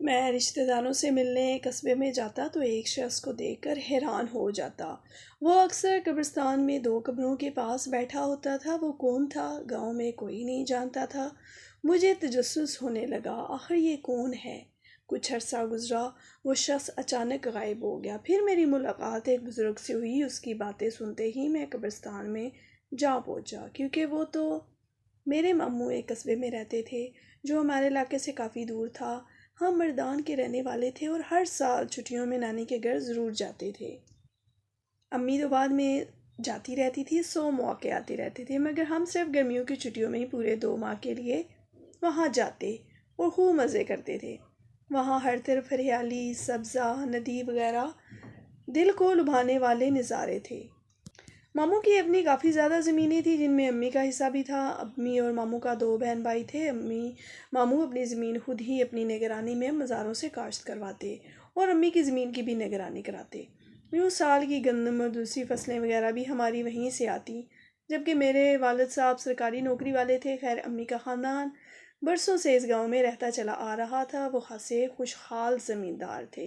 میں رشتہ داروں سے ملنے قصبے میں جاتا تو ایک شخص کو دیکھ کر حیران ہو جاتا۔ وہ اکثر قبرستان میں دو قبروں کے پاس بیٹھا ہوتا تھا۔ وہ کون تھا؟ گاؤں میں کوئی نہیں جانتا تھا۔ مجھے تجسس ہونے لگا، آخر یہ کون ہے؟ کچھ عرصہ گزرا، وہ شخص اچانک غائب ہو گیا۔ پھر میری ملاقات ایک بزرگ سے ہوئی۔ اس کی باتیں سنتے ہی میں قبرستان میں جا پہنچا، کیونکہ وہ تو میرے ماموں ایک قصبے میں رہتے تھے جو ہمارے علاقے سے کافی دور تھا۔ ہم مردان کے رہنے والے تھے اور ہر سال چھٹیوں میں نانی کے گھر ضرور جاتے تھے۔ امی تو بعد میں جاتی رہتی تھی، 100 موقع آتے رہتے تھے، مگر ہم صرف گرمیوں کی چھٹیوں میں ہی پورے 2 ماہ کے لیے وہاں جاتے اور خوب مزے کرتے تھے۔ وہاں ہر طرف ہریالی، سبزہ، ندی وغیرہ دل کو لبھانے والے نظارے تھے۔ ماموں کی اپنی کافی زیادہ زمینیں تھیں جن میں امی کا حصہ بھی تھا۔ امی اور ماموں کا 2 بہن بھائی تھے۔ ماموں اپنی زمین خود ہی اپنی نگرانی میں مزاروں سے کاشت کرواتے اور امی کی زمین کی بھی نگرانی کراتے۔ یوں سال کی گندم اور دوسری فصلیں وغیرہ بھی ہماری وہیں سے آتی، جبکہ میرے والد صاحب سرکاری نوکری والے تھے۔ خیر، امی کا خاندان برسوں سے اس گاؤں میں رہتا چلا آ رہا تھا۔ وہ خاصے خوشحال زمیندار تھے۔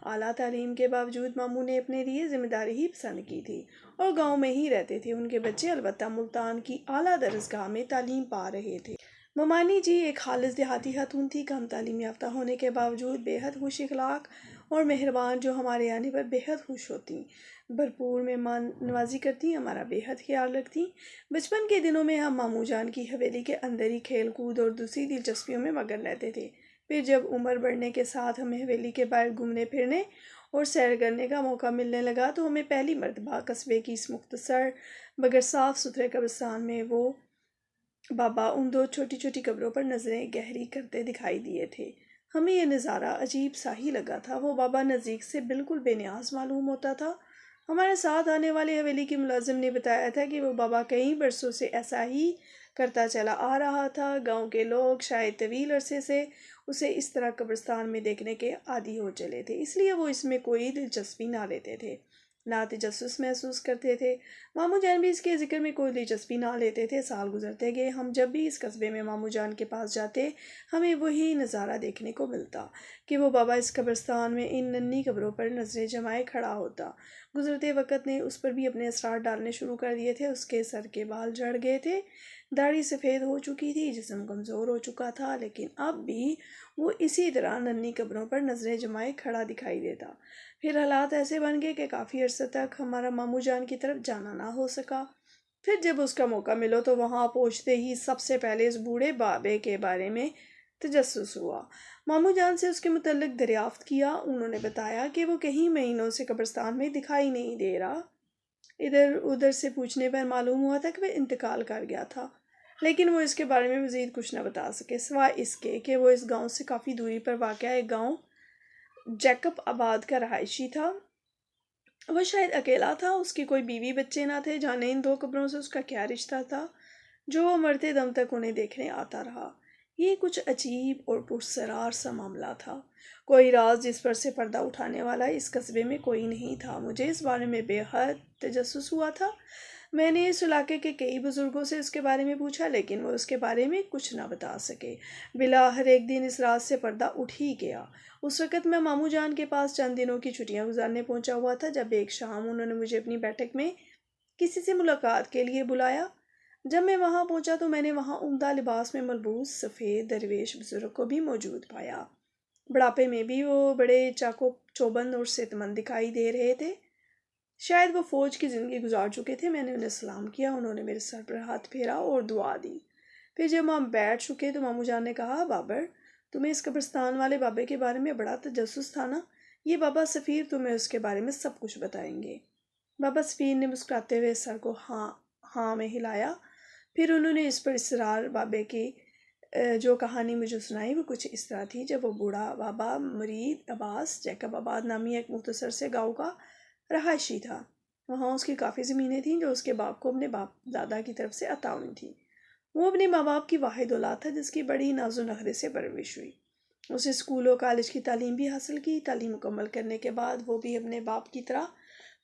اعلیٰ تعلیم کے باوجود ماموں نے اپنے لیے ذمہ داری ہی پسند کی تھی اور گاؤں میں ہی رہتے تھے۔ ان کے بچے البتہ ملتان کی اعلیٰ درسگاہ میں تعلیم پا رہے تھے۔ ممانی جی ایک خالص دیہاتی خاتون تھی، کم تعلیم یافتہ ہونے کے باوجود بے حد خوش اخلاق اور مہربان، جو ہمارے آنے پر بے حد خوش ہوتی، بھرپور مہمان نوازی کرتی، ہمارا بے حد خیال رکھتی۔ بچپن کے دنوں میں ہم ماموں جان کی حویلی کے اندر ہی کھیل کود اور دوسری دلچسپیوں میں مگن رہتے تھے۔ پھر جب عمر بڑھنے کے ساتھ ہمیں حویلی کے باہر گھومنے پھرنے اور سیر کرنے کا موقع ملنے لگا تو ہمیں پہلی مرتبہ قصبے کی اس مختصر مگر صاف ستھرے قبرستان میں وہ بابا ان 2 چھوٹی چھوٹی قبروں پر نظریں گہری کرتے دکھائی دیے تھے۔ ہمیں یہ نظارہ عجیب سا ہی لگا تھا۔ وہ بابا نزدیک سے بالکل بے نیاز معلوم ہوتا تھا۔ ہمارے ساتھ آنے والے حویلی کے ملازم نے بتایا تھا کہ وہ بابا کئی برسوں سے ایسا ہی کرتا چلا آ رہا تھا۔ گاؤں کے لوگ شاید طویل عرصے سے اسے اس طرح قبرستان میں دیکھنے کے عادی ہو چلے تھے، اس لیے وہ اس میں کوئی دلچسپی نہ لیتے تھے، نہ تجسس محسوس کرتے تھے۔ ماموں جان بھی اس کے ذکر میں کوئی دلچسپی نہ لیتے تھے۔ سال گزرتے گئے، ہم جب بھی اس قصبے میں ماموں جان کے پاس جاتے ہمیں وہی نظارہ دیکھنے کو ملتا کہ وہ بابا اس قبرستان میں ان ننھی قبروں پر نظریں جمائے کھڑا ہوتا۔ گزرتے وقت نے اس پر بھی اپنے اثرات ڈالنے شروع کر دیے تھے۔ اس کے سر کے بال جھڑ گئے تھے، داڑھی سفید ہو چکی تھی، جسم کمزور ہو چکا تھا، لیکن اب بھی وہ اسی طرح ننھی قبروں پر نظریں جمائے کھڑا دکھائی دیتا۔ پھر حالات ایسے بن گئے کہ کافی عرصے تک ہمارا ماموں جان کی طرف جانا نہ ہو سکا۔ پھر جب اس کا موقع ملا تو وہاں پہنچتے ہی سب سے پہلے اس بوڑھے بابے کے بارے میں تجسس ہوا۔ ماموں جان سے اس کے متعلق دریافت کیا۔ انہوں نے بتایا کہ وہ کئی مہینوں سے قبرستان میں دکھائی نہیں دے رہا۔ ادھر ادھر سے پوچھنے پر معلوم ہوا تھا کہ وہ انتقال کر گیا تھا، لیکن وہ اس کے بارے میں مزید کچھ نہ بتا سکے، سوائے اس کے کہ وہ اس گاؤں سے کافی دوری پر واقع ایک گاؤں جیکب آباد کا رہائشی تھا۔ وہ شاید اکیلا تھا، اس کی کوئی بیوی بچے نہ تھے۔ جانے ان 2 قبروں سے اس کا کیا رشتہ تھا جو وہ مرتے دم تک انہیں دیکھنے آتا رہا؟ یہ کچھ عجیب اور پراسرار سا معاملہ تھا، کوئی راز جس پر سے پردہ اٹھانے والا اس قصبے میں کوئی نہیں تھا۔ مجھے اس بارے میں بے حد تجسس ہوا تھا۔ میں نے اس علاقے کے کئی بزرگوں سے اس کے بارے میں پوچھا، لیکن وہ اس کے بارے میں کچھ نہ بتا سکے۔ بالآخر ایک دن اس راز سے پردہ اٹھ ہی گیا۔ اس وقت میں ماموں جان کے پاس چند دنوں کی چھٹیاں گزارنے پہنچا ہوا تھا، جب ایک شام انہوں نے مجھے اپنی بیٹھک میں کسی سے ملاقات کے لیے بلایا۔ جب میں وہاں پہنچا تو میں نے وہاں عمدہ لباس میں ملبوس سفید درویش بزرگ کو بھی موجود پایا۔ بڑھاپے میں بھی وہ بڑے چاقو چوبند اور صحت مند دکھائی دے رہے تھے، شاید وہ فوج کی زندگی گزار چکے تھے۔ میں نے انہیں سلام کیا، انہوں نے میرے سر پر ہاتھ پھیرا اور دعا دی۔ پھر جب ہم بیٹھ چکے تو ماموں جان نے کہا، بابر، تمہیں اس قبرستان والے بابے کے بارے میں بڑا تجسس تھا نا؟ یہ بابا سفیر تمہیں اس کے بارے میں سب کچھ بتائیں گے۔ بابا سفیر نے مسکراتے ہوئے سر کو ہاں میں ہلایا۔ پھر انہوں نے اس پر اصرار بابے کی جو کہانی مجھے سنائی وہ کچھ اس طرح تھی۔ جب وہ بوڑھا بابا مرید عباس جیکب آباد نامی ایک مختصر سے گاؤں کا رہائشی تھا۔ وہاں اس کی کافی زمینیں تھیں جو اس کے باپ کو اپنے باپ دادا کی طرف سے عطا ہوئی تھیں۔ وہ اپنے ماں باپ کی واحد اولاد تھا جس کی بڑی ناز و نخرے سے پرورش ہوئی۔ اسے اسکول و کالج کی تعلیم بھی حاصل کی۔ تعلیم مکمل کرنے کے بعد وہ بھی اپنے باپ کی طرح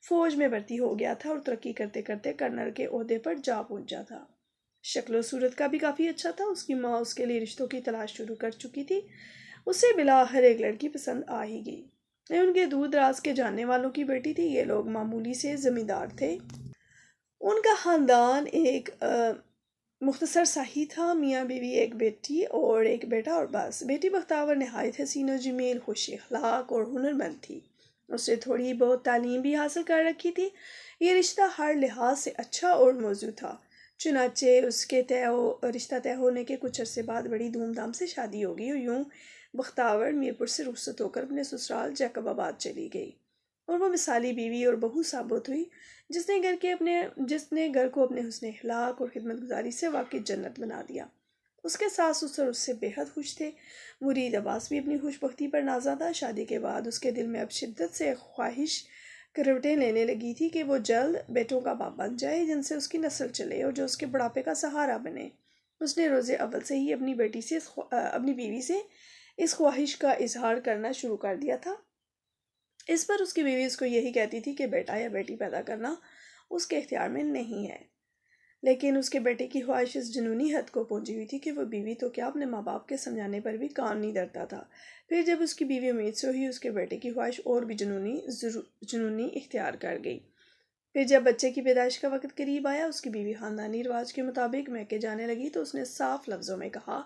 فوج میں بھرتی ہو گیا تھا اور ترقی کرتے کرتے کرنل کے عہدے پر جا پہنچا تھا۔ شکل و صورت کا بھی کافی اچھا تھا۔ اس کی ماں اس کے لیے رشتوں کی تلاش شروع کر چکی تھی۔ اسے بالآخر ایک لڑکی پسند آ ہی گئی۔ یہ ان کے دور دراز کے جاننے والوں کی بیٹی تھی۔ یہ لوگ معمولی سے زمیندار تھے۔ ان کا خاندان ایک مختصر سا ہی تھا، میاں بیوی، ایک بیٹی اور ایک بیٹا اور بس۔ بیٹی بختاور نہایت حسین و جمیل، خوش اخلاق اور ہنرمند تھی۔ اس نے تھوڑی بہت تعلیم بھی حاصل کر رکھی تھی۔ یہ رشتہ ہر لحاظ سے اچھا اور موزوں تھا۔ چنانچہ اس کے رشتہ طے ہونے کے کچھ عرصے بعد بڑی دھوم دھام سے شادی ہو گئی اور یوں بختاور میرپور سے رخصت ہو کر اپنے سسرال جیکب آباد چلی گئی، اور وہ مثالی بیوی اور بہو ثابت ہوئی، جس نے گھر کو اپنے حسن اخلاق اور خدمت گزاری سے واقعی جنت بنا دیا۔ اس کے ساس سسر اس سے بے حد خوش تھے۔ مرید عباس بھی اپنی خوش بختی پر نازا تھا۔ شادی کے بعد اس کے دل میں اب شدت سے ایک خواہش کروٹیں لینے لگی تھی کہ وہ جلد بیٹوں کا باپ بن جائے، جن سے اس کی نسل چلے اور جو اس کے بڑھاپے کا سہارا بنے۔ اس نے روز اول سے ہی اپنی بیوی سے اس خواہش کا اظہار کرنا شروع کر دیا تھا۔ اس پر اس کی بیوی اس کو یہی کہتی تھی کہ بیٹا یا بیٹی پیدا کرنا اس کے اختیار میں نہیں ہے، لیکن اس کے بیٹے کی خواہش اس جنونی حد کو پہنچی ہوئی تھی کہ وہ بیوی تو کیا اپنے ماں باپ کے سمجھانے پر بھی کان نہیں دھرتا تھا۔ پھر جب اس کی بیوی امید سے ہوئی، اس کے بیٹے کی خواہش اور بھی جنونی اختیار کر گئی۔ پھر جب بچے کی پیدائش کا وقت قریب آیا، اس کی بیوی خاندانی رواج کے مطابق میکے جانے لگی تو اس نے صاف لفظوں میں کہا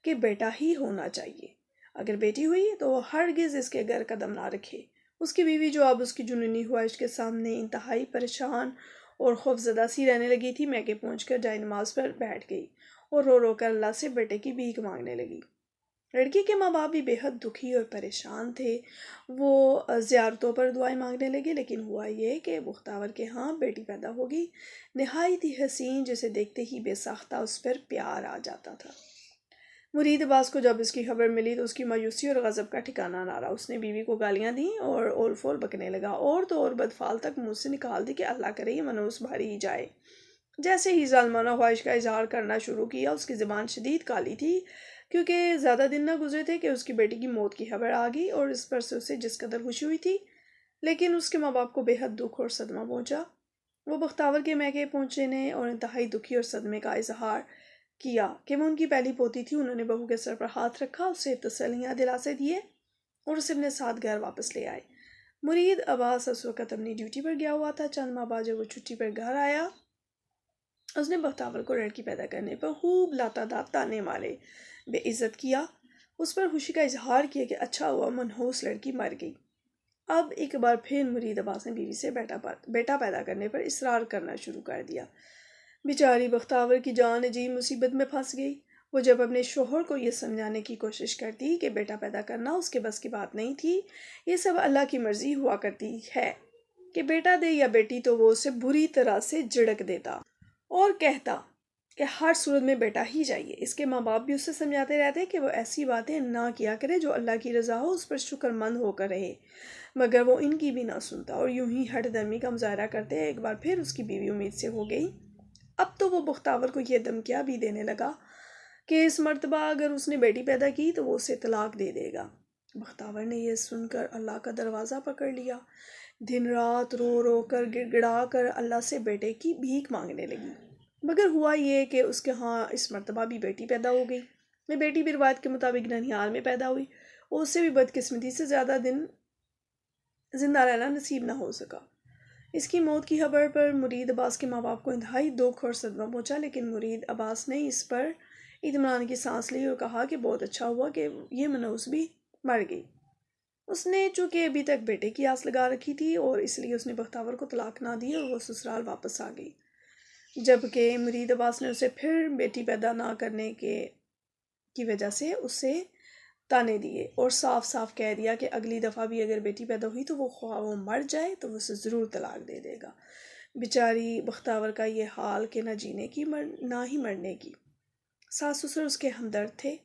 کہ بیٹا ہی ہونا چاہیے، اگر بیٹی ہوئی تو وہ ہرگز اس کے گھر قدم نہ رکھے۔ اس کی بیوی، جو اب اس کی جنونی خواہش کے سامنے انتہائی پریشان اور خوفزدہ سی رہنے لگی تھی، میکے پہنچ کر جائے نماز پر بیٹھ گئی اور رو رو کر اللہ سے بیٹے کی بھیک مانگنے لگی۔ لڑکی کے ماں باپ بھی بے حد دکھی اور پریشان تھے۔ وہ زیارتوں پر دعائیں مانگنے لگے، لیکن ہوا یہ کہ بختاور کے ہاں بیٹی پیدا ہو گئی، نہایت ہی حسین، جسے دیکھتے ہی بے ساختہ اس پر پیار آ جاتا تھا۔ مرید عباس کو جب اس کی خبر ملی تو اس کی مایوسی اور غضب کا ٹھکانہ نہ رہا۔ اس نے بیوی کو گالیاں دیں اور اول فول بکنے لگا، اور تو اور بدفعل تک منہ سے نکال دی کہ اللہ کرے یہ منحوس بھاری ہی جائے۔ جیسے ہی ظالمانہ خواہش کا اظہار کرنا شروع کیا، اس کی زبان شدید کالی تھی، کیونکہ زیادہ دن نہ گزرے تھے کہ اس کی بیٹی کی موت کی خبر آ گئی، اور اس پر سے اسے جس قدر خوشی ہوئی تھی، لیکن اس کے ماں باپ کو بے حد دکھ اور صدمہ پہنچا۔ وہ بختاور کے میکے پہنچنے اور انتہائی دکھی اور صدمے کا اظہار کیا کہ وہ ان کی پہلی پوتی تھی۔ انہوں نے بہو کے سر پر ہاتھ رکھا، اسے تسلیاں دلاسے دیے اور اسے اپنے ساتھ گھر واپس لے آئے۔ مرید عباس اس وقت اپنی ڈیوٹی پر گیا ہوا تھا۔ چند ماہ بعد جب وہ چھٹی پر گھر آیا، اس نے بختاور کو لڑکی پیدا کرنے پر خوب لاتعداد طعنے مارے، بے عزت کیا، اس پر خوشی کا اظہار کیا کہ اچھا ہوا منحوس لڑکی مر گئی۔ اب ایک بار پھر مرید عباس نے بیوی سے بیٹا پیدا کرنے پر اصرار کرنا شروع کر دیا۔ بیچاری بختاور کی جان عجیب مصیبت میں پھنس گئی۔ وہ جب اپنے شوہر کو یہ سمجھانے کی کوشش کرتی کہ بیٹا پیدا کرنا اس کے بس کی بات نہیں تھی، یہ سب اللہ کی مرضی ہوا کرتی ہے کہ بیٹا دے یا بیٹی، تو وہ اسے بری طرح سے جھڑک دیتا اور کہتا کہ ہر صورت میں بیٹا ہی چاہیے۔ اس کے ماں باپ بھی اسے سمجھاتے رہتے کہ وہ ایسی باتیں نہ کیا کرے جو اللہ کی رضا ہو، اس پر شکر مند ہو کر رہے، مگر وہ ان کی بھی نہ سنتا اور یوں ہی ہٹ درمی کا مظاہرہ کرتے۔ ایک بار پھر اس کی بیوی امید سے ہو گئی۔ اب تو وہ بختاور کو یہ دھمکیاں بھی دینے لگا کہ اس مرتبہ اگر اس نے بیٹی پیدا کی تو وہ اسے طلاق دے دے گا۔ بختاور نے یہ سن کر اللہ کا دروازہ پکڑ لیا، دن رات رو رو کر گڑ گڑا کر اللہ سے بیٹے کی بھیک مانگنے لگی، مگر ہوا یہ کہ اس کے ہاں اس مرتبہ بھی بیٹی پیدا ہو گئی۔ یہ بیٹی بھی روایت کے مطابق ننھیال میں پیدا ہوئی اور اس سے بھی بدقسمتی سے زیادہ دن زندہ رہنا نصیب نہ ہو سکا۔ اس کی موت کی خبر پر مرید عباس کے ماں باپ کو انتہائی دکھ اور صدمہ پہنچا، لیکن مرید عباس نے اس پر اطمینان کی سانس لی اور کہا کہ بہت اچھا ہوا کہ یہ منحوس بھی مر گئی۔ اس نے چونکہ ابھی تک بیٹے کی آس لگا رکھی تھی اور اس لیے اس نے بختاور کو طلاق نہ دی اور وہ سسرال واپس آ گئی، جبکہ مرید عباس نے اسے پھر بیٹی پیدا نہ کرنے کی وجہ سے اسے تانے دیے اور صاف صاف کہہ دیا کہ اگلی دفعہ بھی اگر بیٹی پیدا ہوئی تو وہ خواہ وہ مر جائے تو وہ اسے ضرور طلاق دے دے گا۔ بیچاری بختاور کا یہ حال کہ نہ جینے کی نہ ہی مرنے کی۔ ساس سسر اس کے ہمدرد تھے،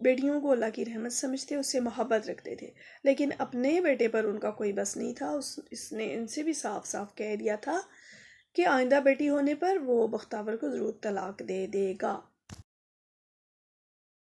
بیٹیوں کو اللہ کی رحمت سمجھتے، اس سے محبت رکھتے تھے، لیکن اپنے بیٹے پر ان کا کوئی بس نہیں تھا۔ اس نے ان سے بھی صاف صاف کہہ دیا تھا کہ آئندہ بیٹی ہونے پر وہ بختاور کو ضرور طلاق دے دے گا۔